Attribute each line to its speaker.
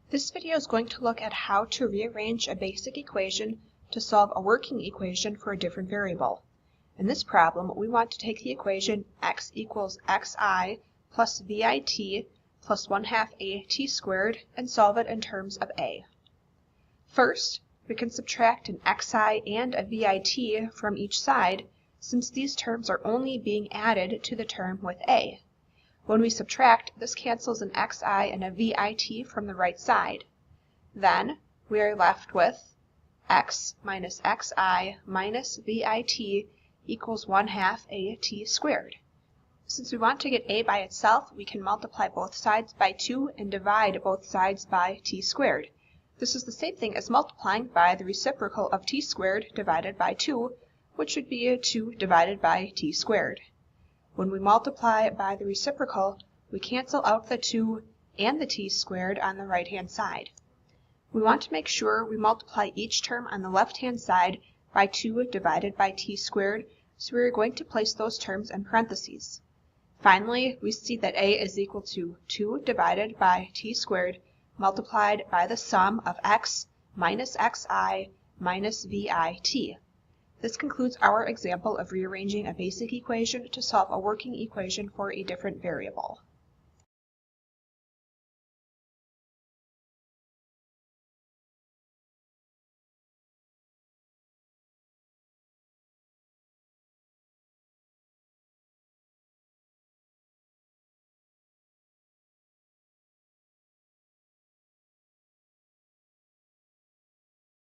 Speaker 1: This video is going to look at how to rearrange a basic equation to solve a working equation for a different variable. In this problem, we want to take the equation x equals xi plus vit plus 1/2 at squared and solve it in terms of a. First, we can subtract an xi and a vit from each side, since these terms are only being added to the term with a. When we subtract, this cancels an xi and a vit from the right side. Then we are left with x minus xi minus vit equals 1/2 at squared. Since we want to get a by itself, we can multiply both sides by 2 and divide both sides by t squared. This is the same thing as multiplying by the reciprocal of t squared divided by 2, which would be 2 divided by t squared. When we multiply by the reciprocal, we cancel out the 2 and the t squared on the right-hand side. We want to make sure we multiply each term on the left-hand side by 2 divided by t squared, so we are going to place those terms in parentheses. Finally, we see that a is equal to 2 divided by t squared multiplied by the sum of x minus xi minus vit. This concludes our example of rearranging a basic equation to solve a working equation for a different variable.